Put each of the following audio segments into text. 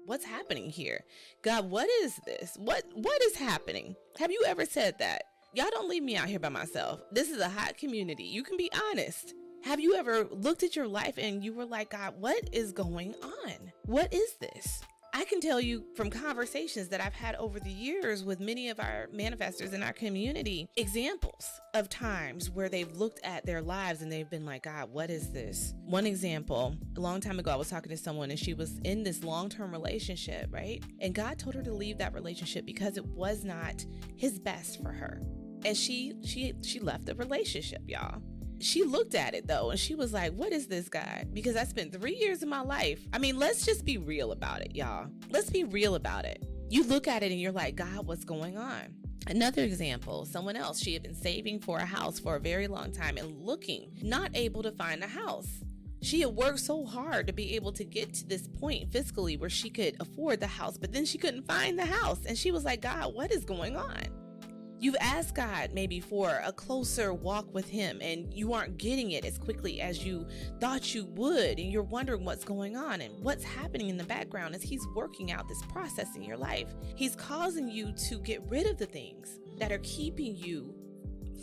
what's happening here? God, what is this? What is happening? Have you ever said that? Y'all don't leave me out here by myself. This is a hot community. You can be honest. Have you ever looked at your life and you were like, God, what is going on? What is this? I can tell you from conversations that I've had over the years with many of our manifestors in our community, examples of times where they've looked at their lives and they've been like, God, what is this? One example, a long time ago, I was talking to someone and she was in this long-term relationship, right? And God told her to leave that relationship because it was not his best for her. And she left the relationship, y'all. She looked at it though, and she was like, what is this, God? Because I spent 3 years of my life. I mean, let's just be real about it, y'all. Let's be real about it. You look at it and you're like, God, what's going on? Another example, someone else, she had been saving for a house for a very long time and looking, not able to find a house. She had worked so hard to be able to get to this point fiscally where she could afford the house, but then she couldn't find the house. And she was like, God, what is going on? You've asked God maybe for a closer walk with him and you aren't getting it as quickly as you thought you would. And you're wondering what's going on and what's happening in the background as he's working out this process in your life. He's causing you to get rid of the things that are keeping you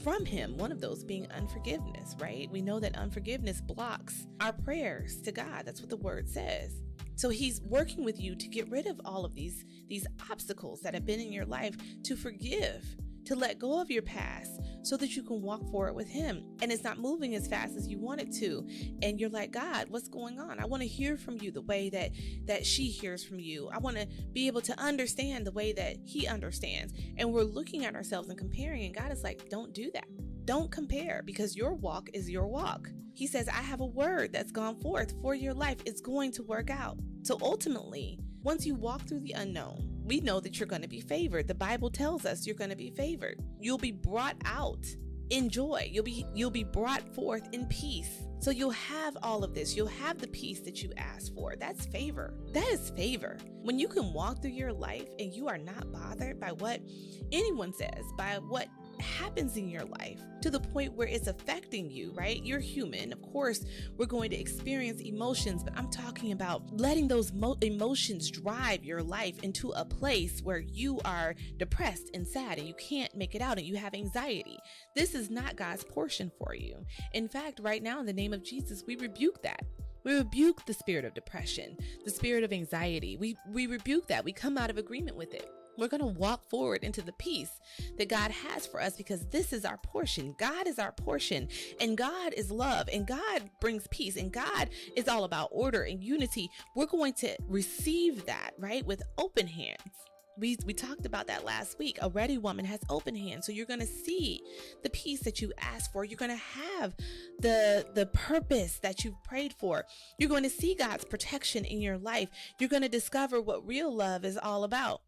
from him. One of those being unforgiveness, right? We know that unforgiveness blocks our prayers to God. That's what the word says. So he's working with you to get rid of all of these obstacles that have been in your life, to forgive, to let go of your past so that you can walk forward with him. And it's not moving as fast as you want it to. And you're like, God, what's going on? I want to hear from you the way that she hears from you. I want to be able to understand the way that he understands. And we're looking at ourselves and comparing. And God is like, don't do that. Don't compare, because your walk is your walk. He says, I have a word that's gone forth for your life. It's going to work out. So ultimately, once you walk through the unknown, we know that you're going to be favored. The Bible tells us you're going to be favored. You'll be brought out in joy. You'll be brought forth in peace. So you'll have all of this. You'll have the peace that you asked for. That's favor. That is favor. When you can walk through your life and you are not bothered by what anyone says, by what happens in your life, to the point where it's affecting you, right? You're human. Of course, we're going to experience emotions, but I'm talking about letting those emotions drive your life into a place where you are depressed and sad and you can't make it out and you have anxiety. This is not God's portion for you. In fact, right now, in the name of Jesus, we rebuke that. We rebuke the spirit of depression, the spirit of anxiety. We rebuke that. We come out of agreement with it. We're going to walk forward into the peace that God has for us, because this is our portion. God is our portion, and God is love, and God brings peace, and God is all about order and unity. We're going to receive that, right, with open hands. We talked about that last week. A ready woman has open hands. So you're going to see the peace that you asked for. You're going to have the purpose that you've prayed for. You're going to see God's protection in your life. You're going to discover what real love is all about.